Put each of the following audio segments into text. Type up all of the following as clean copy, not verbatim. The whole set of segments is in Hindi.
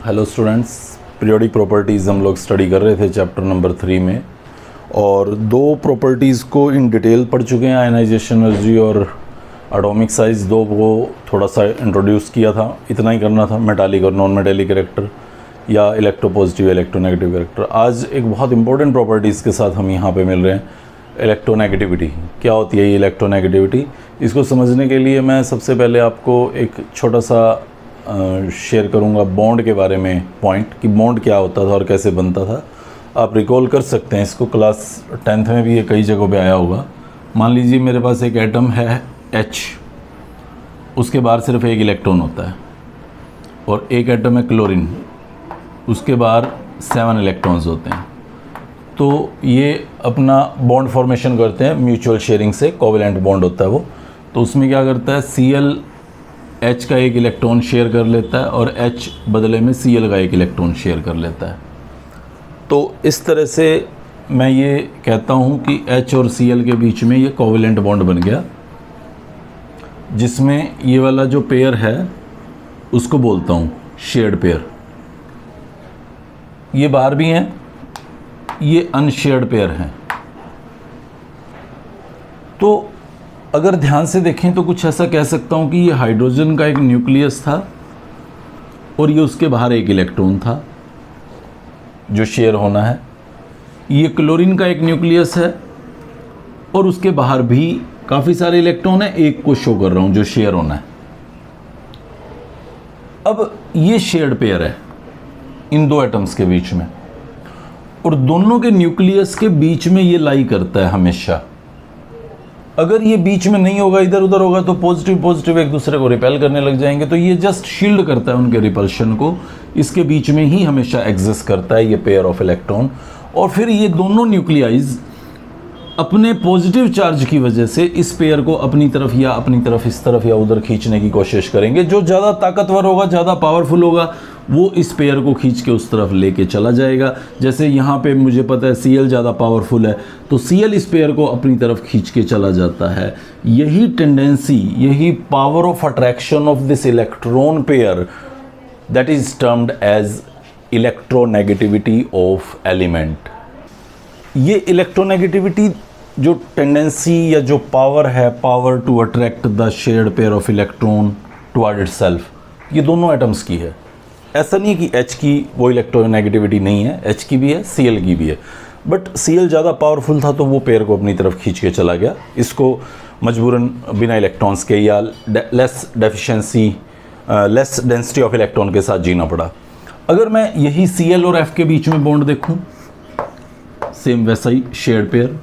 हेलो स्टूडेंट्स, पीरियोडिक प्रॉपर्टीज़ हम लोग स्टडी कर रहे थे चैप्टर नंबर 3 में, और दो प्रॉपर्टीज़ को इन डिटेल पढ़ चुके हैं, आयनाइजेशन एनर्जी और एटॉमिक साइज़। दो को थोड़ा सा इंट्रोड्यूस किया था, इतना ही करना था, मेटालिक और नॉन मेटालिक कैरेक्टर या इलेक्ट्रोपॉजिटिव इलेक्ट्रोनेगेटिव कैरेक्टर। आज एक बहुत इंपॉर्टेंट प्रॉपर्टीज़ के साथ हम यहाँ पे मिल रहे हैं, इलेक्ट्रोनेगेटिविटी। क्या होती है ये इलेक्ट्रोनेगेटिविटी? इसको समझने के लिए मैं सबसे पहले आपको एक छोटा सा शेयर करूंगा बॉन्ड के बारे में, पॉइंट कि बॉन्ड क्या होता था और कैसे बनता था। आप रिकॉल कर सकते हैं इसको, क्लास 10th में भी ये कई जगहों पे आया होगा। मान लीजिए मेरे पास एक एटम है H, उसके बाहर सिर्फ एक इलेक्ट्रॉन होता है, और एक एटम है क्लोरीन, उसके बाहर 7 इलेक्ट्रॉन्स होते हैं। तो ये अपना बॉन्ड फॉर्मेशन करते हैं म्यूचुअल शेयरिंग से, कोवेलेंट बॉन्ड होता है वो। तो उसमें क्या करता है, Cl H का एक इलेक्ट्रॉन शेयर कर लेता है और H बदले में Cl का एक इलेक्ट्रॉन शेयर कर लेता है। तो इस तरह से मैं ये कहता हूँ कि H और Cl के बीच में ये कोवेलेंट बॉन्ड बन गया, जिसमें ये वाला जो पेयर है उसको बोलता हूँ शेयर्ड पेयर। ये बाहर भी हैं, ये अनशेयर्ड पेयर हैं। तो अगर ध्यान से देखें तो कुछ ऐसा कह सकता हूं कि ये हाइड्रोजन का एक न्यूक्लियस था और ये उसके बाहर एक इलेक्ट्रॉन था जो शेयर होना है। ये क्लोरीन का एक न्यूक्लियस है और उसके बाहर भी काफ़ी सारे इलेक्ट्रॉन हैं, एक को शो कर रहा हूं जो शेयर होना है। अब ये शेयर्ड पेयर है इन दो एटम्स के बीच में, और दोनों के न्यूक्लियस के बीच में ये लाई करता है हमेशा। अगर ये बीच में नहीं होगा, इधर उधर होगा, तो पॉजिटिव पॉजिटिव एक दूसरे को रिपेल करने लग जाएंगे। तो ये जस्ट शील्ड करता है उनके रिपल्शन को, इसके बीच में ही हमेशा एग्जिस्ट करता है ये पेयर ऑफ इलेक्ट्रॉन। और फिर ये दोनों न्यूक्लियाइज अपने पॉजिटिव चार्ज की वजह से इस पेयर को अपनी तरफ या अपनी तरफ, इस तरफ या उधर खींचने की कोशिश करेंगे। जो ज़्यादा ताकतवर होगा, ज़्यादा पावरफुल होगा, वो इस पेयर को खींच के उस तरफ लेके चला जाएगा। जैसे यहाँ पे मुझे पता है Cl ज़्यादा पावरफुल है, तो Cl इस पेयर को अपनी तरफ खींच के चला जाता है। यही टेंडेंसी, यही power of attraction of this electron pair, that is termed as electronegativity of element. ये इलेक्ट्रोनेगेटिविटी जो टेंडेंसी या जो पावर है, power to attract the shared pair of electron toward itself, ये दोनों एटम्स की है। ऐसा नहीं कि H की वो इलेक्ट्रोनेगेटिविटी नहीं है, H की भी है, Cl की भी है। बट Cl ज़्यादा पावरफुल था तो वो पेयर को अपनी तरफ खींच के चला गया। इसको मजबूरन बिना इलेक्ट्रॉन्स के या लेस डेंसिटी ऑफ इलेक्ट्रॉन के साथ जीना पड़ा। अगर मैं यही Cl और F के बीच में बॉन्ड देखूं, सेम वैसा ही शेयर्ड पेयर,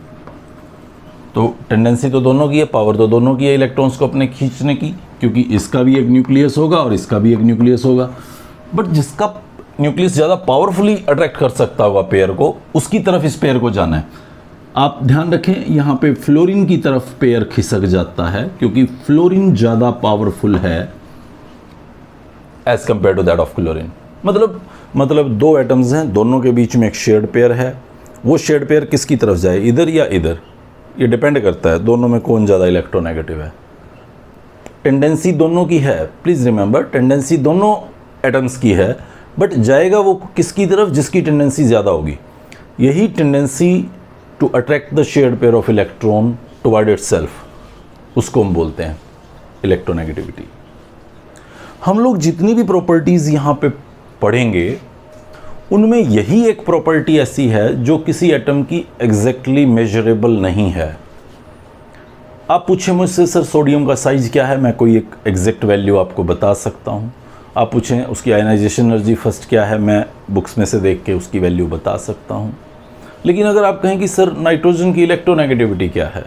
तो टेंडेंसी तो दोनों की है, पावर तो दोनों की है इलेक्ट्रॉन्स को अपने खींचने की, क्योंकि इसका भी एक न्यूक्लियस होगा और इसका भी एक न्यूक्लियस होगा। बट जिसका न्यूक्लियस ज़्यादा पावरफुली अट्रैक्ट कर सकता होगा पेयर को, उसकी तरफ इस पेयर को जाना है। आप ध्यान रखें, यहाँ पे फ्लोरीन की तरफ पेयर खिसक जाता है, क्योंकि फ्लोरीन ज़्यादा पावरफुल है as compare to that of chlorine. मतलब दो एटम्स हैं, दोनों के बीच में एक शेयर्ड पेयर है। वो शेयर्ड पेयर किसकी तरफ जाए, इधर या इधर, ये डिपेंड करता है दोनों में कौन ज़्यादा इलेक्ट्रोनेगेटिव है। टेंडेंसी दोनों की है, प्लीज़ रिमेंबर, टेंडेंसी दोनों एटम्स की है, बट जाएगा वो किसकी तरफ, जिसकी टेंडेंसी ज़्यादा होगी। यही tendency to attract the shared pair of electron toward itself, उसको हम बोलते हैं इलेक्ट्रोनेगेटिविटी। हम लोग जितनी भी प्रॉपर्टीज़ यहाँ पे पढ़ेंगे, उनमें यही एक प्रॉपर्टी ऐसी है जो किसी एटम की एग्जैक्टली मेजरेबल नहीं है। आप पूछें मुझसे, सर सोडियम का साइज़ क्या है, मैं कोई एक एग्जैक्ट वैल्यू आपको बता सकता हूँ। आप पूछें उसकी आयनाइजेशन एनर्जी फर्स्ट क्या है, मैं बुक्स में से देख के उसकी वैल्यू बता सकता हूँ। लेकिन अगर आप कहें कि सर नाइट्रोजन की इलेक्ट्रोनेगेटिविटी क्या है,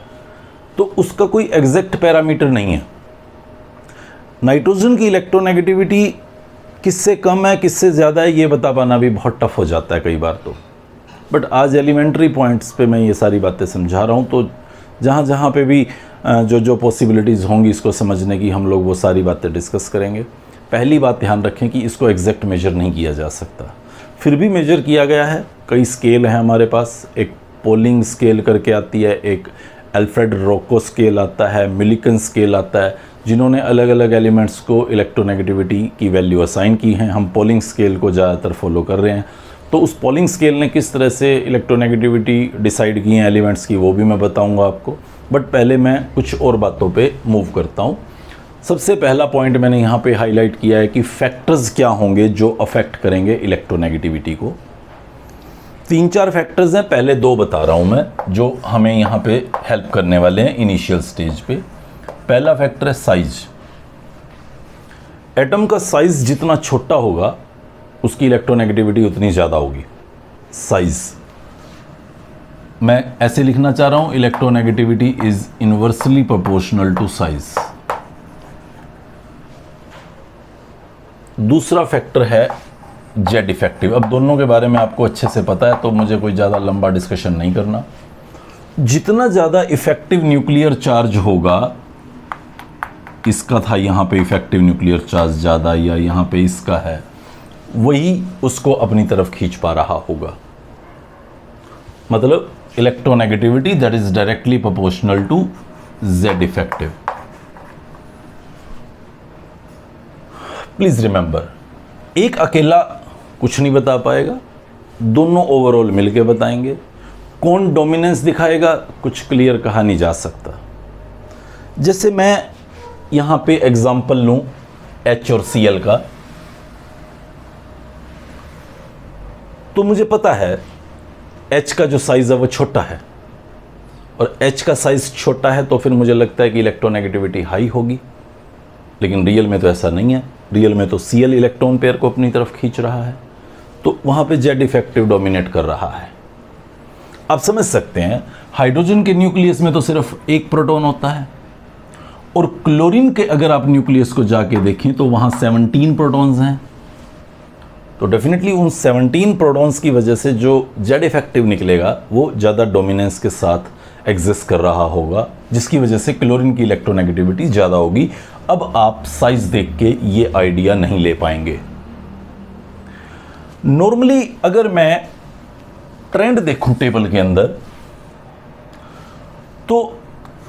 तो उसका कोई एग्जैक्ट पैरामीटर नहीं है। नाइट्रोजन की इलेक्ट्रोनेगेटिविटी किससे कम है, किससे ज़्यादा है, ये बता पाना भी बहुत टफ हो जाता है कई बार तो। बट आज एलिमेंट्री पॉइंट्स पे मैं ये सारी बातें समझा रहा हूँ, तो जहाँ जहाँ पे भी जो पॉसिबिलिटीज़ होंगी इसको समझने की, हम लोग वो सारी बातें डिस्कस करेंगे। पहली बात ध्यान रखें कि इसको एग्जैक्ट मेजर नहीं किया जा सकता, फिर भी मेजर किया गया है। कई स्केल हैं हमारे पास, एक पोलिंग स्केल करके आती है, एक अल्फ्रेड रोको स्केल आता है, मिलिकन स्केल आता है। जिन्होंने अलग अलग एलिमेंट्स को इलेक्ट्रोनेगेटिविटी की वैल्यू असाइन की हैं। हम पोलिंग स्केल को ज़्यादातर फॉलो कर रहे हैं, तो उस पोलिंग स्केल ने किस तरह से इलेक्ट्रोनेगेटिविटी डिसाइड की है एलिमेंट्स की, वो भी मैं बताऊंगा आपको। बट पहले मैं कुछ और बातों पे मूव करता हूँ। सबसे पहला पॉइंट मैंने यहाँ पे हाईलाइट किया है कि फैक्टर्स क्या होंगे जो अफेक्ट करेंगे इलेक्ट्रोनेगेटिविटी को। 3-4 फैक्टर्स हैं, पहले 2 बता रहा हूँ मैं, जो हमें यहाँ पे हेल्प करने वाले हैं इनिशियल स्टेज पे। पहला फैक्टर है साइज। एटम का साइज जितना छोटा होगा उसकी इलेक्ट्रोनेगेटिविटी उतनी ज़्यादा होगी। साइज मैं ऐसे लिखना चाह रहा हूँ, electronegativity is inversely proportional to size. दूसरा फैक्टर है जेड इफेक्टिव। अब दोनों के बारे में आपको अच्छे से पता है, तो मुझे कोई ज़्यादा लंबा डिस्कशन नहीं करना। जितना ज़्यादा इफेक्टिव न्यूक्लियर चार्ज होगा, इसका था यहाँ पे इफेक्टिव न्यूक्लियर चार्ज ज़्यादा, या यहाँ पे इसका है, वही उसको अपनी तरफ खींच पा रहा होगा। मतलब electronegativity that is directly proportional to Z effective. Please remember, एक अकेला कुछ नहीं बता पाएगा, दोनों ओवरऑल मिलके बताएंगे। कौन डोमिनेंस दिखाएगा कुछ क्लियर कहा नहीं जा सकता। जैसे मैं यहां पे एग्जांपल लूं H और Cl का, तो मुझे पता है H का जो साइज है वो छोटा है, और H का साइज छोटा है तो फिर मुझे लगता है कि इलेक्ट्रोनेगेटिविटी हाई होगी। लेकिन रियल में तो ऐसा नहीं है। रियल में तो Cl इलेक्ट्रॉन पेयर को अपनी तरफ खींच रहा है, तो वहां पे जेड इफेक्टिव डोमिनेट कर रहा है। आप समझ सकते हैं, हाइड्रोजन के न्यूक्लियस में तो सिर्फ एक प्रोटॉन होता है, और क्लोरीन के अगर आप न्यूक्लियस को जाके देखें तो वहां 17 प्रोटॉन्स हैं। तो डेफिनेटली उन 17 प्रोटॉन्स की वजह से जो जेड इफेक्टिव निकलेगा वो ज़्यादा डोमिनेंस के साथ एग्जिस्ट कर रहा होगा, जिसकी वजह से क्लोरीन की इलेक्ट्रोनेगेटिविटी ज़्यादा होगी। अब आप साइज देख के ये आइडिया नहीं ले पाएंगे। नॉर्मली अगर मैं ट्रेंड देखूं टेबल के अंदर, तो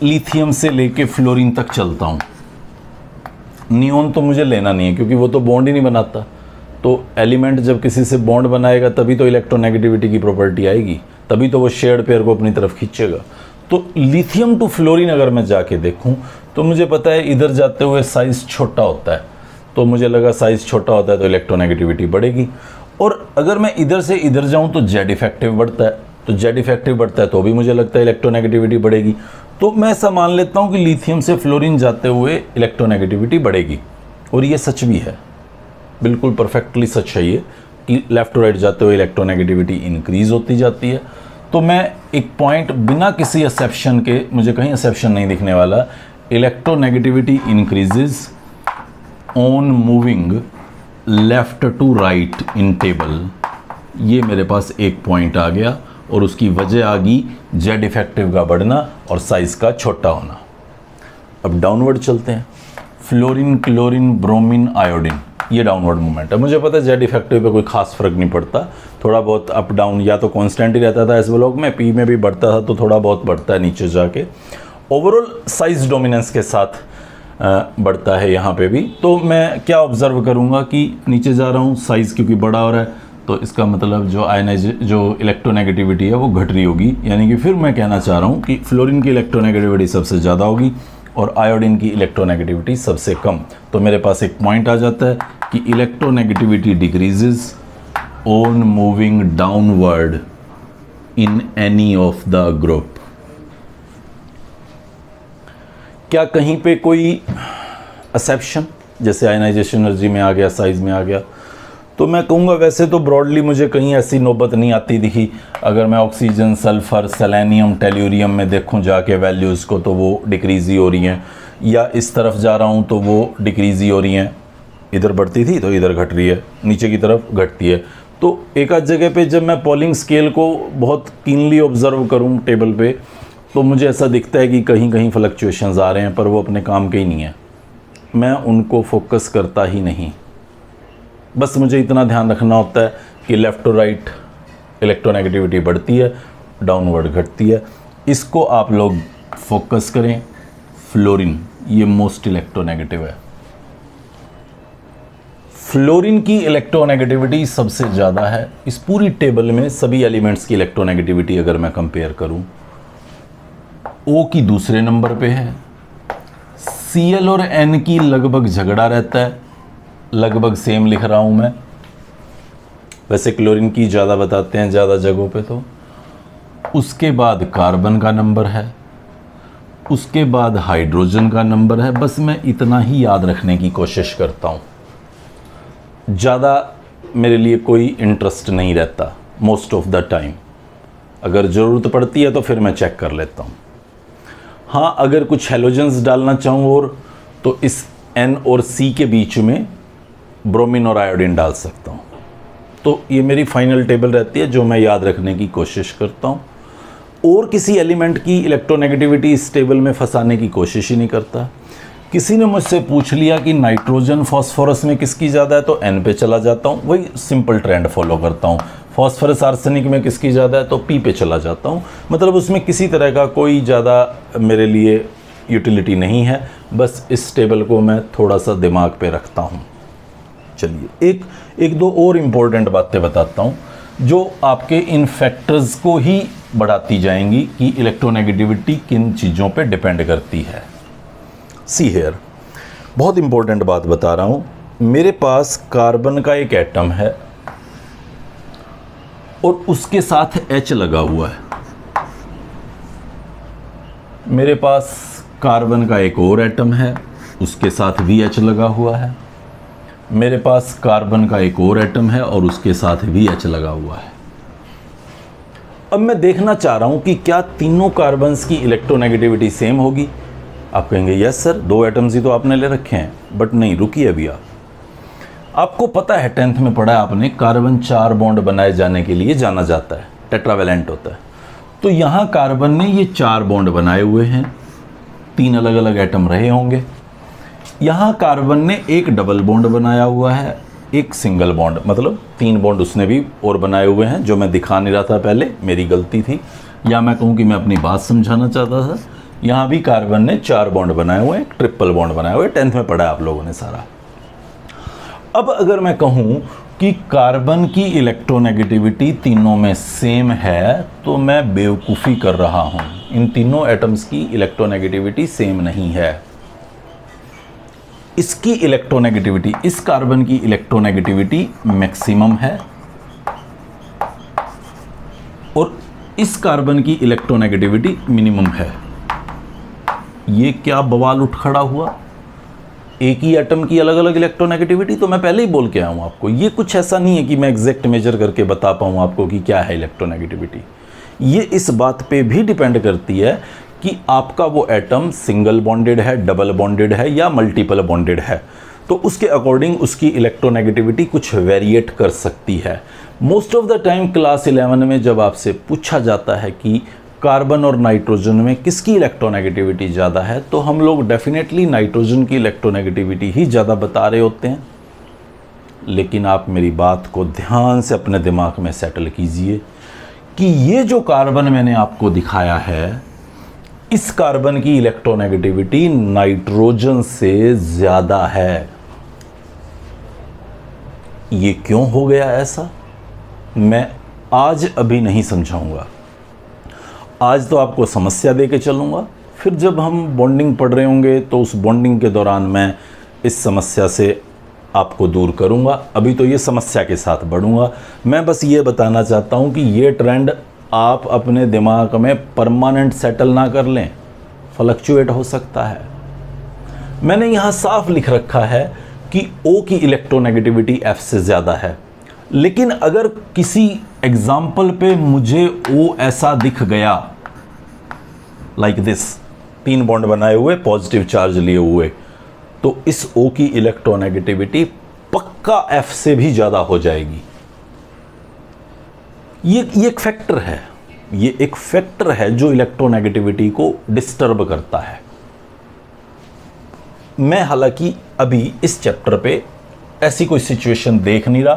लिथियम से लेके फ्लोरीन तक चलता हूं। नियोन तो मुझे लेना नहीं है, क्योंकि वो तो बॉन्ड ही नहीं बनाता। तो एलिमेंट जब किसी से बॉन्ड बनाएगा तभी तो इलेक्ट्रोनेगेटिविटी की प्रॉपर्टी आएगी, तभी तो वो शेयर्ड पेयर को अपनी तरफ खींचेगा। तो लिथियम टू फ्लोरीन अगर मैं जाके देखूं तो मुझे पता है इधर जाते हुए साइज छोटा होता है, तो मुझे लगा साइज छोटा होता है तो इलेक्ट्रोनेगेटिविटी बढ़ेगी। और अगर मैं इधर से इधर जाऊं तो जेड इफेक्टिव बढ़ता है, तो जेड इफेक्टिव बढ़ता है तो भी मुझे लगता है इलेक्ट्रोनेगेटिविटी बढ़ेगी। तो मैं ऐसा मान लेता हूं कि लिथियम से फ्लोरीन जाते हुए इलेक्ट्रोनेगेटिविटी बढ़ेगी, और ये सच भी है, बिल्कुल परफेक्टली सच है ये, कि लेफ्ट टू राइट जाते हुए इलेक्ट्रोनेगेटिविटी इंक्रीज होती जाती है। तो मैं एक पॉइंट बिना किसी एक्सेप्शन के, मुझे कहीं एक्सेप्शन नहीं दिखने वाला, electronegativity increases on moving left to right in table. ये मेरे पास एक पॉइंट आ गया, और उसकी वजह आ गई जेड इफेक्टिव का बढ़ना और साइज का छोटा होना। अब डाउनवर्ड चलते हैं। फ्लोरीन, क्लोरीन, ब्रोमीन, आयोडीन, ये डाउनवर्ड मूवमेंट है। मुझे पता है जेड इफेक्टिव पे कोई खास फर्क नहीं पड़ता, थोड़ा बहुत अप डाउन या तो कांस्टेंट ही रहता था इस ब्लॉक में, पी में भी बढ़ता था तो थोड़ा बहुत बढ़ता है नीचे जाके। ओवरऑल साइज डोमिनेंस के साथ बढ़ता है यहाँ पे भी। तो मैं क्या ऑब्जर्व करूँगा कि नीचे जा रहा हूँ, साइज़ क्योंकि बड़ा हो रहा है, तो इसका मतलब जो इलेक्ट्रोनेगेटिविटी है वो घट रही होगी। यानी कि फिर मैं कहना चाह रहा हूँ कि फ्लोरीन की इलेक्ट्रोनेगेटिविटी सबसे ज़्यादा होगी और आयोडीन की इलेक्ट्रोनेगेटिविटी सबसे कम। तो मेरे पास एक पॉइंट आ जाता है कि electronegativity decreases on moving downward in any of the group. क्या कहीं पे कोई एक्सेप्शन, जैसे आयनाइजेशन एनर्जी में आ गया, साइज में आ गया? तो मैं कहूँगा वैसे तो ब्रॉडली मुझे कहीं ऐसी नौबत नहीं आती दिखी। अगर मैं ऑक्सीजन, सल्फ़र, सेलेनियम, टेल्यूरियम में देखूँ जाके वैल्यूज़ को, तो वो डिक्रीज़ ही हो रही हैं, या इस तरफ जा रहा हूँ तो वो डिक्रीज़ ही हो रही हैं। इधर बढ़ती थी तो इधर घट रही है, नीचे की तरफ घटती है। तो एक आध जगह पे जब मैं पॉलिंग स्केल को बहुत कीनली ऑब्जर्व करूँ टेबल पे, तो मुझे ऐसा दिखता है कि कहीं कहीं फ्लक्चुएशंस आ रहे हैं, पर वो अपने काम के ही नहीं है, मैं उनको फोकस करता ही नहीं। बस मुझे इतना ध्यान रखना होता है कि लेफ़्ट टू राइट इलेक्ट्रोनेगेटिविटी बढ़ती है, डाउनवर्ड घटती है। इसको आप लोग फोकस करें। फ्लोरीन ये मोस्ट इलेक्ट्रोनेगेटिव है। फ्लोरीन की इलेक्ट्रोनेगेटिविटी सबसे ज़्यादा है। इस पूरी टेबल में सभी एलिमेंट्स की इलेक्ट्रोनेगेटिविटी अगर मैं कंपेयर करूं, O की दूसरे नंबर पे है, Cl और N की लगभग झगड़ा रहता है, लगभग सेम लिख रहा हूं मैं, वैसे क्लोरीन की ज़्यादा बताते हैं ज़्यादा जगहों पे। तो उसके बाद कार्बन का नंबर है, उसके बाद हाइड्रोजन का नंबर है। बस मैं इतना ही याद रखने की कोशिश करता हूँ, ज़्यादा मेरे लिए कोई इंटरेस्ट नहीं रहता मोस्ट ऑफ द टाइम। अगर ज़रूरत पड़ती है तो फिर मैं चेक कर लेता हूँ। हाँ, अगर कुछ हेलोजेंस डालना चाहूँ और तो इस N और C के बीच में ब्रोमीन और आयोडीन डाल सकता हूँ। तो ये मेरी फाइनल टेबल रहती है जो मैं याद रखने की कोशिश करता हूँ। और किसी एलिमेंट की इलेक्ट्रोनेगेटिविटी इस टेबल में फंसाने की कोशिश ही नहीं करता। किसी ने मुझसे पूछ लिया कि नाइट्रोजन फॉस्फोरस में किसकी ज़्यादा है, तो N पे चला जाता हूँ, वही सिंपल ट्रेंड फॉलो करता हूँ। फॉस्फोरस आर्सेनिक में किसकी ज़्यादा है, तो P पे चला जाता हूँ। मतलब उसमें किसी तरह का कोई ज़्यादा मेरे लिए यूटिलिटी नहीं है, बस इस टेबल को मैं थोड़ा सा दिमाग पे रखता हूँ। चलिए एक दो और इम्पोर्टेंट बातें बताता हूँ जो आपके इन फैक्टर्स को ही बढ़ाती जाएंगी कि इलेक्ट्रोनेगेटिविटी किन चीज़ों पे डिपेंड करती है। सी हेयर, बहुत इंपॉर्टेंट बात बता रहा हूं। मेरे पास कार्बन का एक एटम है और उसके साथ H लगा हुआ है। मेरे पास कार्बन का एक और एटम है, उसके साथ भी H लगा हुआ है। मेरे पास कार्बन का एक और एटम है और उसके साथ भी H लगा हुआ है। अब मैं देखना चाह रहा हूं कि क्या तीनों कार्बन्स की इलेक्ट्रोनेगेटिविटी सेम होगी। आप कहेंगे यस सर, 2 एटम्स ही तो आपने ले रखे हैं। बट नहीं, रुकिए अभी। आपको पता है 10th में पढ़ा है आपने, कार्बन 4 बॉन्ड बनाए जाने के लिए जाना जाता है, टेट्रावेलेंट होता है। तो यहाँ कार्बन ने ये 4 बॉन्ड बनाए हुए हैं, 3 अलग अलग एटम रहे होंगे। यहाँ कार्बन ने एक डबल बॉन्ड बनाया हुआ है, एक सिंगल बॉन्ड, मतलब 3 बॉन्ड उसने भी और बनाए हुए हैं, जो मैं दिखा नहीं रहा था पहले, मेरी गलती थी, या मैं कहूँ कि मैं अपनी बात समझाना चाहता था। यहाँ भी कार्बन ने 4 बॉन्ड बनाए हुए हैं, एक ट्रिपल बॉन्ड बनाए हुए, 10th में पढ़ा है आप लोगों ने सारा। अब अगर मैं कहूँ कि कार्बन की इलेक्ट्रोनेगेटिविटी तीनों में सेम है, तो मैं बेवकूफ़ी कर रहा हूँ। इन तीनों एटम्स की इलेक्ट्रोनेगेटिविटी सेम नहीं है। इसकी इलेक्ट्रोनेगेटिविटी, इस कार्बन की इलेक्ट्रोनेगेटिविटी मैक्सिमम है और इस कार्बन की इलेक्ट्रोनेगेटिविटी मिनिमम है। ये क्या बवाल उठ खड़ा हुआ? एक ही एटम की अलग अलग इलेक्ट्रोनेगेटिविटी, तो मैं पहले ही बोल के आया हूँ आपको। ये कुछ ऐसा नहीं है कि मैं एग्जैक्ट मेजर करके बता पाऊँ आपको कि क्या है इलेक्ट्रोनेगेटिविटी। ये इस बात पे भी डिपेंड करती है कि आपका वो एटम सिंगल बॉन्डेड है, डबल बॉन्डेड है या मल्टीपल बॉन्डेड है। तो उसके अकॉर्डिंग उसकी इलेक्ट्रोनेगेटिविटी कुछ वेरिएट कर सकती है। Most of the time class 11 में जब आपसे पूछा जाता है कि कार्बन और नाइट्रोजन में किसकी इलेक्ट्रोनेगेटिविटी ज़्यादा है, तो हम लोग डेफिनेटली नाइट्रोजन की इलेक्ट्रोनेगेटिविटी ही ज़्यादा बता रहे होते हैं। लेकिन आप मेरी बात को ध्यान से अपने दिमाग में सेटल कीजिए कि ये जो कार्बन मैंने आपको दिखाया है, इस कार्बन की इलेक्ट्रोनेगेटिविटी नाइट्रोजन से ज़्यादा है। ये क्यों हो गया ऐसा, मैं आज अभी नहीं समझाऊंगा। आज तो आपको समस्या दे के चलूँगा, फिर जब हम बॉन्डिंग पढ़ रहे होंगे तो उस बॉन्डिंग के दौरान मैं इस समस्या से आपको दूर करूँगा। अभी तो ये समस्या के साथ बढ़ूँगा। मैं बस ये बताना चाहता हूँ कि ये ट्रेंड आप अपने दिमाग में परमानेंट सेटल ना कर लें, फ्लक्चुएट हो सकता है। मैंने यहाँ साफ लिख रखा है कि O की इलेक्ट्रोनेगेटिविटी F से ज़्यादा है, लेकिन अगर किसी एग्जाम्पल पे मुझे O ऐसा दिख गया, लाइक दिस, 3 बॉन्ड बनाए हुए, पॉजिटिव चार्ज लिए हुए, तो इस O की इलेक्ट्रोनेगेटिविटी पक्का F से भी ज़्यादा हो जाएगी। ये एक फैक्टर है, ये एक फैक्टर है जो इलेक्ट्रोनेगेटिविटी को डिस्टर्ब करता है। मैं हालांकि अभी इस चैप्टर पे ऐसी कोई सिचुएशन देख नहीं रहा,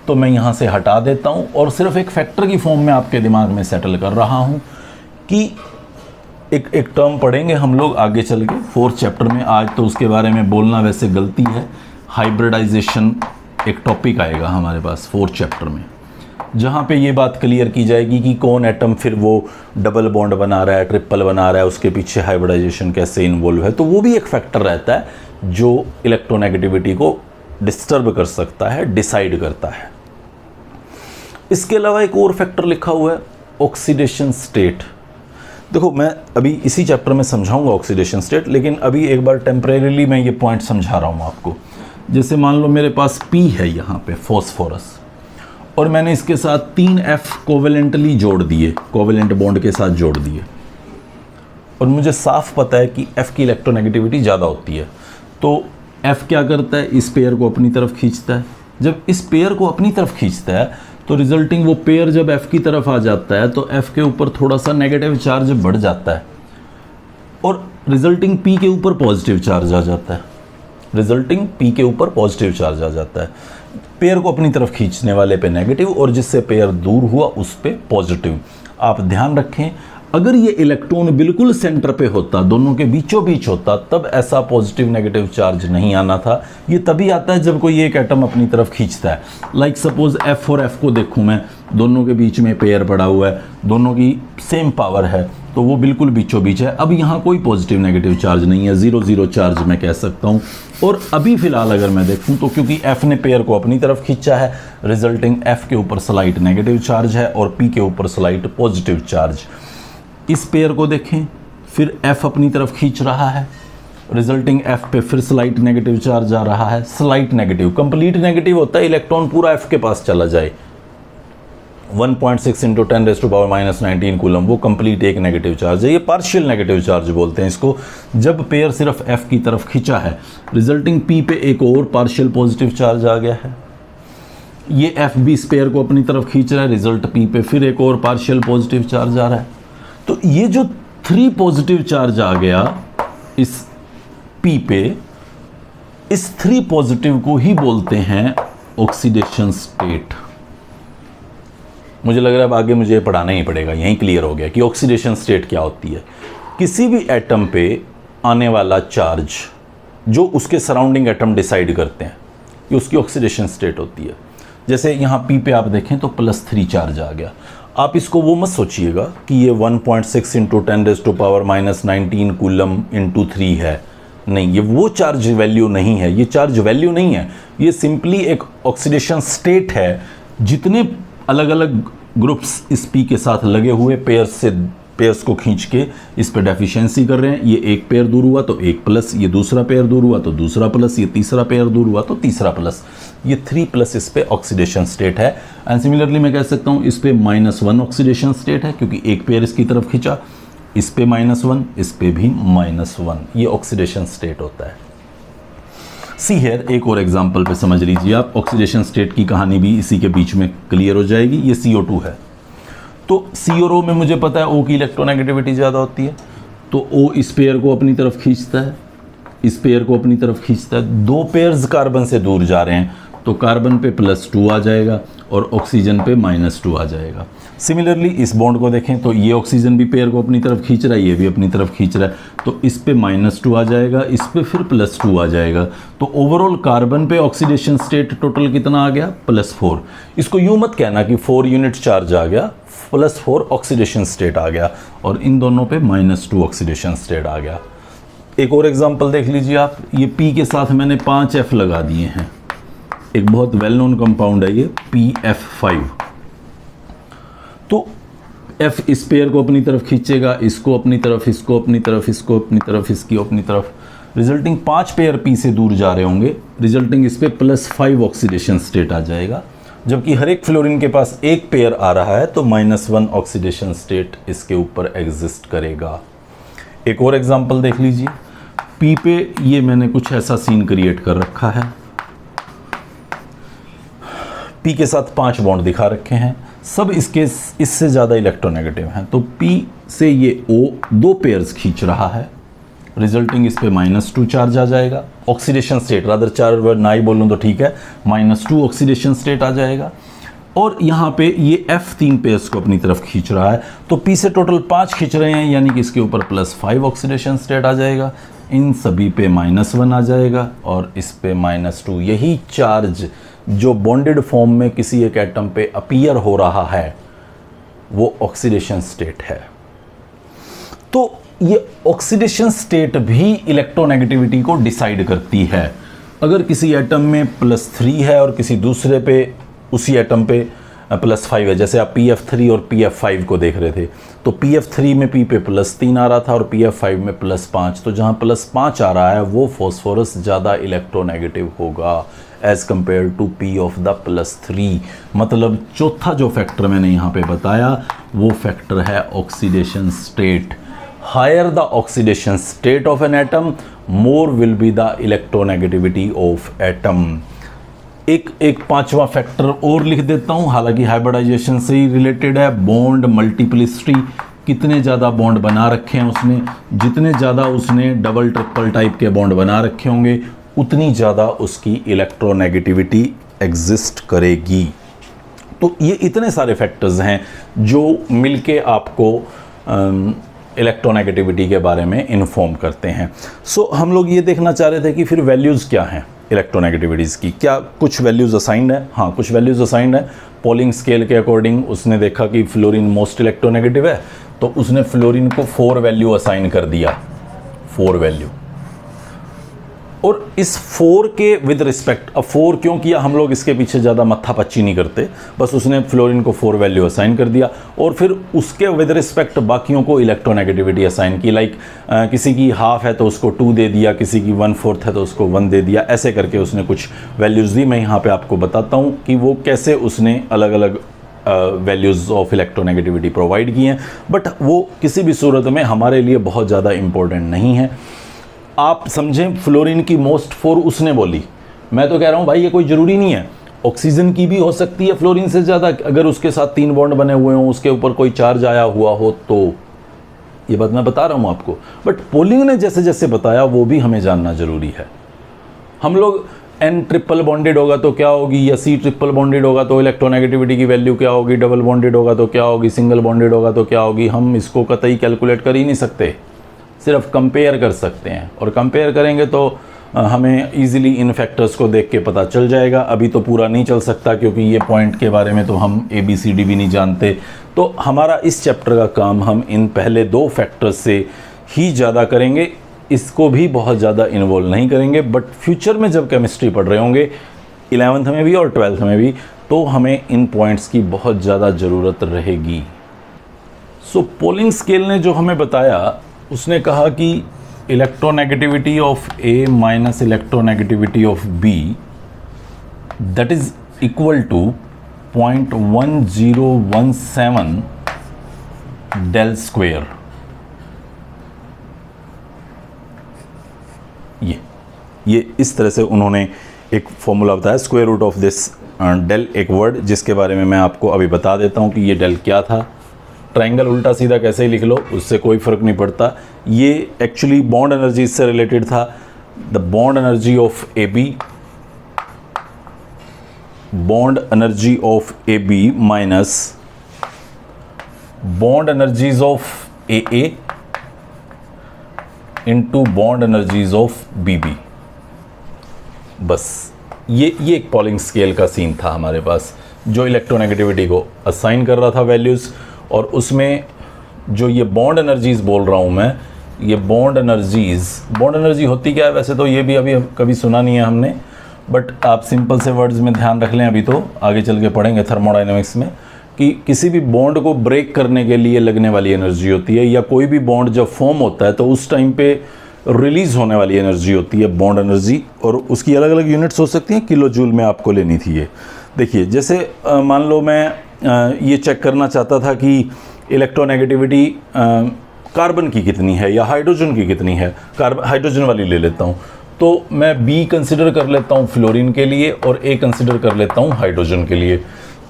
तो मैं यहाँ से हटा देता हूँ और सिर्फ एक फैक्टर की फॉर्म में आपके दिमाग में सेटल कर रहा हूँ कि एक टर्म पढ़ेंगे हम लोग आगे चल के 4th चैप्टर में, आज तो उसके बारे में बोलना वैसे गलती है। हाइब्रिडाइजेशन एक टॉपिक आएगा हमारे पास 4th चैप्टर में, जहाँ पे ये बात क्लियर की जाएगी कि कौन एटम फिर वो डबल बॉन्ड बना रहा है, ट्रिपल बना रहा है, उसके पीछे हाइब्रिडाइजेशन कैसे इन्वॉल्व है। तो वो भी एक फैक्टर रहता है जो इलेक्ट्रोनेगेटिविटी को डिस्टर्ब कर सकता है, डिसाइड करता है। इसके अलावा एक और फैक्टर लिखा हुआ है ऑक्सीडेशन स्टेट। देखो मैं अभी इसी चैप्टर में समझाऊंगा ऑक्सीडेशन स्टेट, लेकिन अभी एक बार टेम्परेरीली मैं ये पॉइंट समझा रहा हूँ आपको। जैसे मान लो मेरे पास P है यहाँ पे फॉस्फोरस, और मैंने इसके साथ 3F कोवेलेंटली जोड़ दिए, कोवेलेंट बॉन्ड के साथ जोड़ दिए, और मुझे साफ पता है कि F की इलेक्ट्रोनेगेटिविटी ज़्यादा होती है। तो F क्या करता है, इस पेयर को अपनी तरफ खींचता है। जब इस पेयर को अपनी तरफ खींचता है तो रिजल्टिंग वो पेयर जब F की तरफ आ जाता है तो F के ऊपर थोड़ा सा नेगेटिव चार्ज बढ़ जाता है, और रिजल्टिंग P के ऊपर पॉजिटिव चार्ज आ जाता है। रिजल्टिंग P के ऊपर पॉजिटिव चार्ज आ जाता है, पेयर को अपनी तरफ खींचने वाले पे नेगेटिव और जिससे पेयर दूर हुआ उस पे पॉजिटिव। आप ध्यान रखें, अगर ये इलेक्ट्रॉन बिल्कुल सेंटर पे होता, दोनों के बीचों बीच होता, तब ऐसा पॉजिटिव नेगेटिव चार्ज नहीं आना था। ये तभी आता है जब कोई एक एटम अपनी तरफ खींचता है। लाइक सपोज F और F को देखूं मैं, दोनों के बीच में पेयर पड़ा हुआ है, दोनों की सेम पावर है, तो वो बिल्कुल बीचों बीच है। अब यहाँ कोई पॉजिटिव नेगेटिव चार्ज नहीं है, 0-0 चार्ज मैं कह सकता हूँ। और अभी फ़िलहाल अगर मैं देखूँ तो क्योंकि F ने पेयर को अपनी तरफ खींचा है, रिजल्टिंग F के ऊपर स्लाइट नेगेटिव चार्ज है और P के ऊपर स्लाइट पॉजिटिव चार्ज। इस पेयर को देखें, फिर F अपनी तरफ खींच रहा है, रिजल्टिंग F पे फिर स्लाइट नेगेटिव चार्ज आ रहा है। स्लाइट नेगेटिव, कंप्लीट नेगेटिव होता है इलेक्ट्रॉन पूरा F के पास चला जाए। 1.6 × 10⁻⁻19 कूलम, वो कंप्लीट एक नेगेटिव चार्ज है। ये पार्शियल नेगेटिव चार्ज बोलते हैं इसको, जब पेयर सिर्फ F की तरफ खींचा है, रिजल्टिंग P पे एक और पार्शियल पॉजिटिव चार्ज आ गया है। ये F भी इस पेयर को अपनी तरफ खींच रहा है, रिजल्ट P पे फिर एक और पार्शियल पॉजिटिव चार्ज आ रहा है। तो ये जो 3 पॉजिटिव चार्ज आ गया इस P पे, इस 3 पॉजिटिव को ही बोलते हैं ऑक्सीडेशन स्टेट। मुझे लग रहा है अब आगे मुझे पढ़ाना ही पड़ेगा, यहीं क्लियर हो गया कि ऑक्सीडेशन स्टेट क्या होती है। किसी भी एटम पे आने वाला चार्ज जो उसके सराउंडिंग एटम डिसाइड करते हैं, ये उसकी ऑक्सीडेशन स्टेट होती है। जैसे यहाँ P पे आप देखें तो +3 चार्ज आ गया। आप इसको वो मत सोचिएगा कि ये 1.6 × 10⁻⁻19 कूलम × 3 है, नहीं, ये वो चार्ज वैल्यू नहीं है, ये चार्ज वैल्यू नहीं है, ये सिंपली एक ऑक्सीडेशन स्टेट है। जितने अलग अलग ग्रुप्स इस P के साथ लगे हुए पेयर्स को खींच के इस पे डेफिशिएंसी कर रहे हैं, ये एक पेयर दूर हुआ तो एक प्लस, ये दूसरा पेयर दूर हुआ तो दूसरा प्लस, ये तीसरा पेयर दूर हुआ तो तीसरा प्लस, ये 3+ इस पे ऑक्सीडेशन स्टेट है। एंड सिमिलरली मैं कह सकता हूँ इस पे -1 ऑक्सीडेशन स्टेट है, क्योंकि एक पेयर इसकी तरफ खींचा, इस पे -1, इस पे भी -1, ये ऑक्सीडेशन स्टेट होता है। सी हेयर, एक और एग्जाम्पल पे समझ लीजिए आप, ऑक्सीडेशन स्टेट की कहानी भी इसी के बीच में क्लियर हो जाएगी। ये CO2 है, तो C और O में मुझे पता है O की इलेक्ट्रोनेगेटिविटी ज़्यादा होती है, तो O इस पेयर को अपनी तरफ खींचता है, इस पेयर को अपनी तरफ खींचता है। 2 पेयर्स कार्बन से दूर जा रहे हैं तो कार्बन पे +2 आ जाएगा और ऑक्सीजन पे -2 आ जाएगा। सिमिलरली इस बॉन्ड को देखें तो ये ऑक्सीजन भी पेयर को अपनी तरफ खींच रहा है, ये भी अपनी तरफ खींच रहा है, तो इस पे -2 आ जाएगा, इस पे फिर +2 आ जाएगा। तो ओवरऑल कार्बन पे ऑक्सीडेशन स्टेट टोटल कितना आ गया, +4। इसको यूँ मत कहना कि 4 यूनिट चार्ज आ गया, +4 ऑक्सीडेशन स्टेट आ गया, और इन दोनों पे -2 ऑक्सीडेशन स्टेट आ गया। एक और एग्जांपल देख लीजिए आप, ये P के साथ मैंने 5 F लगा दिए हैं, एक बहुत वेल नोन कंपाउंड है ये PF5। तो F इस पेयर को अपनी तरफ खींचेगा, इसको अपनी तरफ, इसको अपनी तरफ, इसको अपनी तरफ, इसकी अपनी तरफ, रिजल्टिंग 5 पेयर P से दूर जा रहे होंगे, रिजल्टिंग इस पे +5 ऑक्सीडेशन स्टेट आ जाएगा। जबकि हर एक फ्लोरीन के पास एक पेयर आ रहा है तो -1 ऑक्सीडेशन स्टेट इसके ऊपर एग्जिस्ट करेगा। एक और एग्जांपल देख लीजिए, P पे ये मैंने कुछ ऐसा सीन क्रिएट कर रखा है, P के साथ 5 बॉन्ड दिखा रखे हैं, सब इससे ज़्यादा इलेक्ट्रोनेगेटिव हैं, तो P से ये O 2 पेयर्स खींच रहा है, रिजल्टिंग इस पे -2 चार्ज आ जाएगा। ऑक्सीडेशन स्टेट, रादर 4 वर्ड ना ही बोलूँ तो ठीक है, -2 ऑक्सीडेशन स्टेट आ जाएगा। और यहाँ पे ये F3 पेयर्स को अपनी तरफ खींच रहा है, तो P से टोटल 5 खींच रहे हैं, यानी कि इसके ऊपर +5 ऑक्सीडेशन स्टेट आ जाएगा, इन सभी पे -1 आ जाएगा और इस पे -2। यही चार्ज जो बॉन्डेड फॉर्म में किसी एक एटम पे अपीयर हो रहा है वो ऑक्सीडेशन स्टेट है। तो ये ऑक्सीडेशन स्टेट भी इलेक्ट्रोनेगेटिविटी को डिसाइड करती है। अगर किसी एटम में +3 है और किसी दूसरे पे उसी एटम पे +5 है, जैसे आप PF3 और PF5 को देख रहे थे, तो PF3 में P पे +3 आ रहा था और PF5 में +5, तो जहाँ +5 आ रहा है वो फॉस्फोरस ज़्यादा इलेक्ट्रोनेगेटिव होगा as compare to P of the +3। मतलब चौथा जो फैक्टर मैंने यहाँ पे बताया वो फैक्टर है oxidation state. Higher the oxidation state of an atom, more will be the electronegativity of atom. एक पांचवा फैक्टर और लिख देता हूँ, हालांकि हाइब्रिडाइजेशन से ही रिलेटेड है। बॉन्ड मल्टीप्लिसिटी, कितने ज़्यादा बॉन्ड बना रखे हैं उसने, जितने ज़्यादा उसने डबल ट्रिपल टाइप के बॉन्ड बना रखे होंगे उतनी ज़्यादा उसकी इलेक्ट्रोनेगेटिविटी एग्जिस्ट करेगी। तो ये इतने सारे फैक्टर्स हैं जो मिलके आपको इलेक्ट्रोनेगेटिविटी के बारे में इन्फॉर्म करते हैं। सो हम लोग ये देखना चाह रहे थे कि फिर वैल्यूज़ क्या हैं इलेक्ट्रोनेगेटिविटीज़ की। क्या कुछ वैल्यूज़ असाइंड है? हाँ, कुछ वैल्यूज़ असाइंड है। पोलिंग स्केल के अकॉर्डिंग उसने देखा कि फ्लोरीन मोस्ट इलेक्ट्रोनेगेटिव है, तो उसने फ्लोरीन को 4 वैल्यू असाइन कर दिया, 4 वैल्यू। और इस 4 के विद रिस्पेक्ट, अब 4 क्यों किया हम लोग इसके पीछे ज़्यादा मत्थापच्ची नहीं करते, बस उसने फ्लोरीन को 4 वैल्यू असाइन कर दिया और फिर उसके विद रिस्पेक्ट बाकियों को इलेक्ट्रोनेगेटिविटी असाइन की। लाइक किसी की हाफ है तो उसको 2 दे दिया, किसी की 1/4 है तो उसको 1 दे दिया, ऐसे करके उसने कुछ वैल्यूज़ दी। मैं यहाँ पे आपको बताता हूँ कि वो कैसे उसने अलग अलग वैल्यूज़ ऑफ इलेक्ट्रोनेगेटिविटी प्रोवाइड की हैं, बट वो किसी भी सूरत में हमारे लिए बहुत ज़्यादा इम्पोर्टेंट नहीं है। आप समझें, फ्लोरीन की मोस्ट 4 उसने बोली, मैं तो कह रहा हूँ भाई ये कोई ज़रूरी नहीं है, ऑक्सीजन की भी हो सकती है फ्लोरीन से ज़्यादा, अगर उसके साथ 3 बॉन्ड बने हुए हों, उसके ऊपर कोई चार्ज आया हुआ हो, तो ये बात मैं बता रहा हूँ आपको। बट पोलिंग ने जैसे जैसे बताया वो भी हमें जानना ज़रूरी है। हम लोग N ट्रिपल बॉन्डेड होगा तो क्या होगी, या C ट्रिपल बॉन्डेड होगा तो इलेक्ट्रोनेगेटिविटी की वैल्यू क्या होगी, डबल बॉन्डेड होगा तो क्या होगी, सिंगल बॉन्डेड होगा तो क्या होगी, हम इसको कतई कैलकुलेट कर ही नहीं सकते, सिर्फ कंपेयर कर सकते हैं। और कंपेयर करेंगे तो हमें इजीली इन फैक्टर्स को देख के पता चल जाएगा। अभी तो पूरा नहीं चल सकता क्योंकि ये पॉइंट के बारे में तो हम ABCD भी नहीं जानते। तो हमारा इस चैप्टर का काम हम इन पहले 2 फैक्टर्स से ही ज़्यादा करेंगे, इसको भी बहुत ज़्यादा इन्वॉल्व नहीं करेंगे। बट फ्यूचर में जब केमिस्ट्री पढ़ रहे होंगे 11th में भी और 12th में भी, तो हमें इन पॉइंट्स की बहुत ज़्यादा ज़रूरत रहेगी। सो पोलिंग स्केल ने जो हमें बताया, उसने कहा कि electronegativity of A minus electronegativity of B that is equal to 0.1017 del square. ये इस तरह से उन्होंने एक फॉर्मूला बताया, square root of this del, एक वर्ड जिसके बारे में मैं आपको अभी बता देता हूँ कि ये डेल क्या था। ट्रायंगल उल्टा सीधा कैसे ही लिख लो, उससे कोई फ़र्क नहीं पड़ता। ये एक्चुअली बॉन्ड एनर्जी से रिलेटेड था। The bond energy of AB, bond energy of AB minus bond energies of AA into bond energies of BB। बस ये एक पोलिंग स्केल का सीन था हमारे पास, जो इलेक्ट्रोनेगेटिविटी को असाइन कर रहा था वैल्यूज़। और उसमें जो ये बॉन्ड एनर्जीज़ बोल रहा हूँ मैं, ये बॉन्ड एनर्जी होती क्या है वैसे तो ये भी अभी कभी सुना नहीं है हमने, बट आप सिंपल से वर्ड्स में ध्यान रख लें, अभी तो आगे चल के पढ़ेंगे थर्मोडाइनमिक्स में, कि किसी भी बॉन्ड को ब्रेक करने के लिए लगने वाली एनर्जी होती है, या कोई भी बॉन्ड जब फॉर्म होता है तो उस टाइम पे रिलीज़ होने वाली एनर्जी होती है बॉन्ड एनर्जी। और उसकी अलग अलग यूनिट्स हो सकती हैं, किलो जूल में आपको लेनी थी ये। देखिए, जैसे मान लो मैं ये चेक करना चाहता था कि इलेक्ट्रोनेगेटिविटी कार्बन की कितनी है या हाइड्रोजन की कितनी है, हाइड्रोजन वाली ले लेता हूँ, तो मैं B कंसिडर कर लेता हूँ फ्लोरीन के लिए और A कंसिडर कर लेता हूँ हाइड्रोजन के लिए।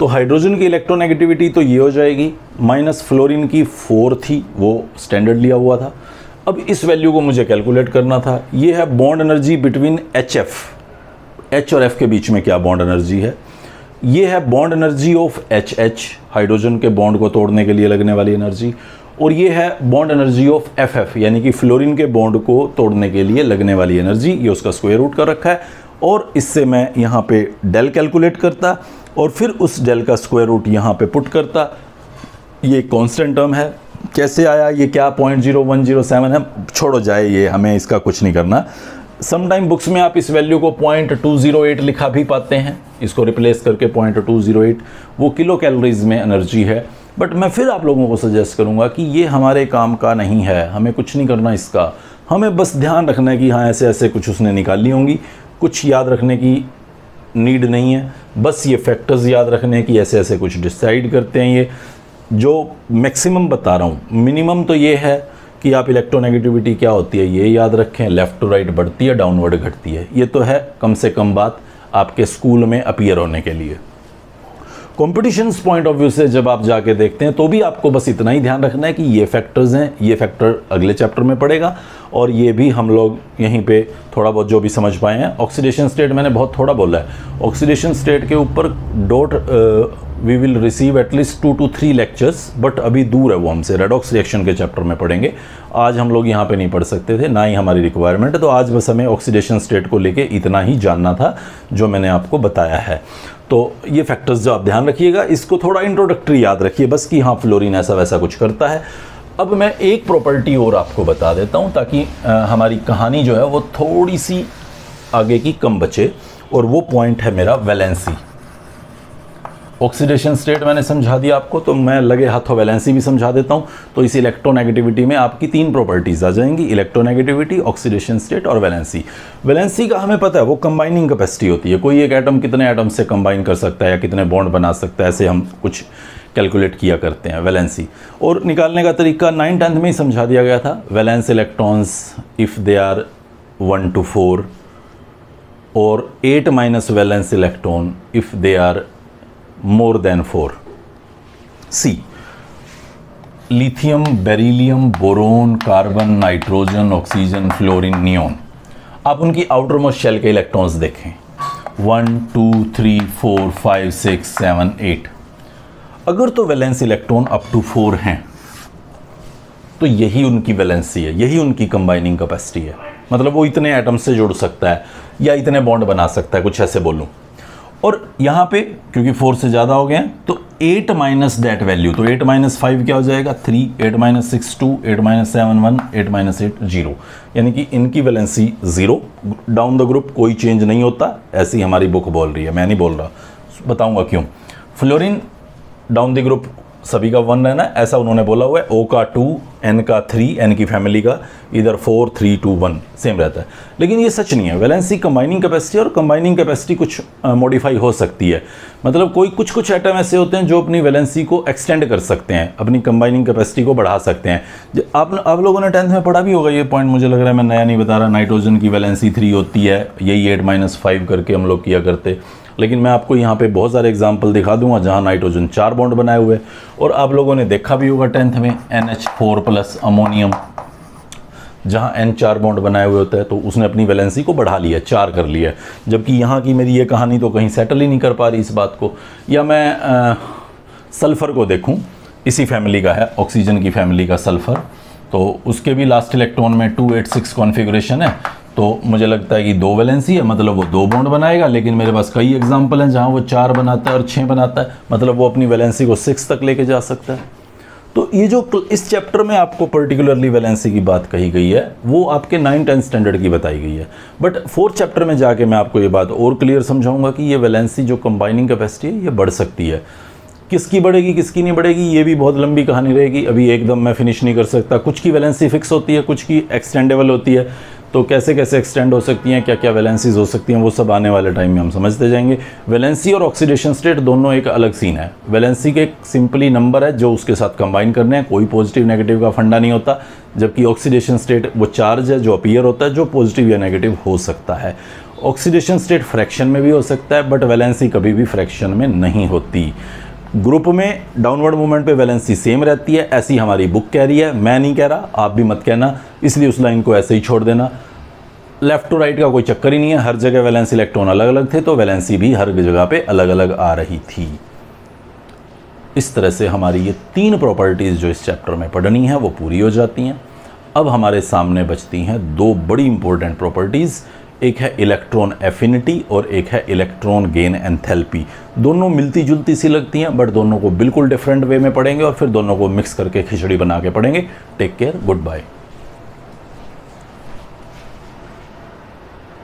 तो हाइड्रोजन की इलेक्ट्रोनेगेटिविटी तो ये हो जाएगी, माइनस फ्लोरीन की 4 थी, वो स्टैंडर्ड लिया हुआ था। अब इस वैल्यू को मुझे कैलकुलेट करना था। ये है bond energy between HF, H और F के बीच में क्या बॉन्ड एनर्जी है। ये है bond energy of HH, hydrogen के बॉन्ड को तोड़ने के लिए लगने वाली एनर्जी, और ये है बॉन्ड एनर्जी ऑफ FF, यानी कि फ्लोरीन के बॉन्ड को तोड़ने के लिए लगने वाली एनर्जी। ये उसका स्क्वायर रूट कर रखा है, और इससे मैं यहाँ पे डेल कैलकुलेट करता और फिर उस डेल का स्क्वायर रूट यहाँ पे पुट करता। ये कांस्टेंट टर्म है, कैसे आया, ये क्या 0.0107 है, छोड़ो जाए, ये हमें इसका कुछ नहीं करना। समटाइम बुक्स में आप इस वैल्यू को 0.208 लिखा भी पाते हैं, इसको रिप्लेस करके 0.208, वो किलो कैलोरीज में एनर्जी है। बट मैं फिर आप लोगों को सजेस्ट करूंगा कि ये हमारे काम का नहीं है, हमें कुछ नहीं करना इसका, हमें बस ध्यान रखना है कि हाँ ऐसे ऐसे कुछ उसने निकाली होंगी, कुछ याद रखने की नीड नहीं है, बस ये फैक्टर्स याद रखने की ऐसे ऐसे कुछ डिसाइड करते हैं। ये जो मैक्सिमम बता रहा हूँ, मिनिमम तो ये है कि आप इलेक्ट्रोनेगेटिविटी क्या होती है ये याद रखें, लेफ़्ट टू राइट बढ़ती है, डाउनवर्ड घटती है, ये तो है कम से कम बात आपके स्कूल में अपीयर होने के लिए। कॉम्पिटिशन्स पॉइंट ऑफ व्यू से जब आप जाके देखते हैं तो भी आपको बस इतना ही ध्यान रखना है कि ये फैक्टर्स हैं, ये फैक्टर अगले चैप्टर में पड़ेगा, और ये भी हम लोग यहीं पे थोड़ा बहुत जो भी समझ पाए हैं। ऑक्सीडेशन स्टेट मैंने बहुत थोड़ा बोला है, ऑक्सीडेशन स्टेट के ऊपर dot we will receive at least 2 to 3 lectures, but अभी दूर है वो हमसे, रेडॉक्स रिएक्शन के चैप्टर में पढ़ेंगे। आज हम लोग यहाँ पे नहीं पढ़ सकते थे, ना ही हमारी रिक्वायरमेंट है, तो आज बस हमें ऑक्सीडेशन स्टेट को लेके इतना ही जानना था जो मैंने आपको बताया है। तो ये फैक्टर्स जो आप ध्यान रखिएगा, इसको थोड़ा इंट्रोडक्टरी याद रखिए बस कि हाँ फ्लोरीन ऐसा वैसा कुछ करता है। अब मैं एक प्रॉपर्टी और आपको बता देता हूँ ताकि हमारी कहानी जो है वो थोड़ी सी आगे की कम बचे, और वो पॉइंट है मेरा वैलेंसी। ऑक्सीडेशन स्टेट मैंने समझा दिया आपको, तो मैं लगे हाथों वैलेंसी भी समझा देता हूँ। तो इस इलेक्ट्रोनेगेटिविटी में आपकी 3 प्रॉपर्टीज आ जाएंगी, इलेक्ट्रोनेगेटिविटी, ऑक्सीडेशन स्टेट और वैलेंसी। वैलेंसी का हमें पता है वो कंबाइनिंग कैपेसिटी होती है, कोई एक एटम कितने एटम से कंबाइन कर सकता है या कितने बॉन्ड बना सकता है, ऐसे हम कुछ कैलकुलेट किया करते हैं वैलेंसी। और निकालने का तरीका 9th-10th में ही समझा दिया गया था, valence electrons if they are 1 to 4 और 8 minus valence electron if they are more than 4। See, lithium, beryllium, boron, carbon, nitrogen, oxygen, fluorine, neon, आप उनकी आउटर मोस्ट शेल के इलेक्ट्रॉन्स देखें, 1 2 3 4 5 6 7 8। अगर तो वैलेंस इलेक्ट्रॉन अप टू 4 हैं तो यही उनकी वैलेंसी है, यही उनकी कंबाइनिंग कैपेसिटी है, मतलब वो इतने एटम से जुड़ सकता है या इतने बॉन्ड बना सकता है, कुछ ऐसे बोलूं। और यहाँ पे क्योंकि 4 से ज़्यादा हो गए हैं तो 8 माइनस दैट वैल्यू, तो 8 माइनस 5 क्या हो जाएगा 3, 8 माइनस 6 2, 8 माइनस 7 1, 8 माइनस 8 0, यानी कि इनकी वैलेंसी 0। डाउन द ग्रुप कोई चेंज नहीं होता, ऐसी हमारी बुक बोल रही है, मैं नहीं बोल रहा, बताऊंगा क्यों। फ्लोरीन डाउन द ग्रुप सभी का 1 रहना है, ऐसा उन्होंने बोला हुआ है, O का 2, N का 3, N की फैमिली का इधर 4 3 2 1 सेम रहता है। लेकिन ये सच नहीं है, वैलेंसी कंबाइनिंग कैपेसिटी, और कंबाइनिंग कैपेसिटी कुछ मॉडिफाई हो सकती है, मतलब कोई कुछ एटम ऐसे होते हैं जो अपनी वैलेंसी को एक्सटेंड कर सकते हैं, अपनी कंबाइनिंग कैपेसिटी को बढ़ा सकते हैं। आप लोगों ने 10th में पढ़ा भी होगा ये पॉइंट, मुझे लग रहा है मैं नया नहीं बता रहा। नाइट्रोजन की वैलेंसी 3 होती है, यही 8 माइनस 5 करके हम लोग किया करते, लेकिन मैं आपको यहाँ पे बहुत सारे एग्जाम्पल दिखा दूंगा जहाँ नाइट्रोजन 4 बॉन्ड बनाए हुए, और आप लोगों ने देखा भी होगा 10th में NH4 प्लस अमोनियम, जहाँ N 4 बॉन्ड बनाए हुए होते हैं, तो उसने अपनी वैलेंसी को बढ़ा लिया, 4 कर लिया। जबकि यहाँ की मेरी ये कहानी तो कहीं सेटल ही नहीं कर पा रही इस बात को। या मैं सल्फ़र को देखूँ, इसी फैमिली का है, ऑक्सीजन की फैमिली का सल्फ़र, तो उसके भी लास्ट इलेक्ट्रॉन में 286 कॉन्फ़िगरेशन है, तो मुझे लगता है कि 2 वैलेंसी है, मतलब वो 2 बॉन्ड बनाएगा। लेकिन मेरे पास कई एग्जाम्पल हैं जहाँ वो 4 बनाता है और 6 बनाता है, मतलब वो अपनी वैलेंसी को 6 तक लेके जा सकता है। तो ये जो इस चैप्टर में आपको पर्टिकुलरली वैलेंसी की बात कही गई है वो आपके 9th-10th स्टैंडर्ड की बताई गई है, बट 4th चैप्टर में जाके मैं आपको ये बात और क्लियर समझाऊंगा कि ये वैलेंसी जो कंबाइनिंग कैपेसिटी है ये बढ़ सकती है। किसकी बढ़ेगी किसकी नहीं बढ़ेगी ये भी बहुत लंबी कहानी रहेगी, अभी एकदम मैं फिनिश नहीं कर सकता। कुछ की वैलेंसी फिक्स होती है, कुछ की एक्सटेंडेबल होती है, तो कैसे कैसे एक्सटेंड हो सकती हैं, क्या क्या वैलेंसीज हो सकती हैं, वो सब आने वाले टाइम में हम समझते जाएंगे। वैलेंसी और ऑक्सीडेशन स्टेट दोनों एक अलग सीन है। वैलेंसी के एक सिंपली नंबर है जो उसके साथ कंबाइन करने हैं, कोई पॉजिटिव नेगेटिव का फंडा नहीं होता, जबकि ऑक्सीडेशन स्टेट वो चार्ज है जो अपीयर होता है, जो पॉजिटिव या नेगेटिव हो सकता है। ऑक्सीडेशन स्टेट फ्रैक्शन में भी हो सकता है, बट वैलेंसी कभी भी फ्रैक्शन में नहीं होती। ग्रुप में डाउनवर्ड मूवमेंट पे वैलेंसी सेम रहती है, ऐसी हमारी बुक कह रही है, मैं नहीं कह रहा, आप भी मत कहना, इसलिए उस लाइन को ऐसे ही छोड़ देना। लेफ़्ट टू राइट का कोई चक्कर ही नहीं है, हर जगह वैलेंस इलेक्ट्रॉन अलग अलग थे तो वैलेंसी भी हर जगह पे अलग अलग आ रही थी। इस तरह से हमारी ये 3 प्रॉपर्टीज़ जो इस चैप्टर में पढ़नी है वो पूरी हो जाती हैं। अब हमारे सामने बचती हैं 2 बड़ी इंपॉर्टेंट प्रॉपर्टीज़, एक है इलेक्ट्रॉन एफिनिटी और एक है इलेक्ट्रॉन गेन एंथैल्पी। दोनों मिलती जुलती सी लगती हैं बट दोनों को बिल्कुल डिफरेंट वे में पढ़ेंगे और फिर दोनों को मिक्स करके खिचड़ी बना के पढ़ेंगे। Take care, good bye.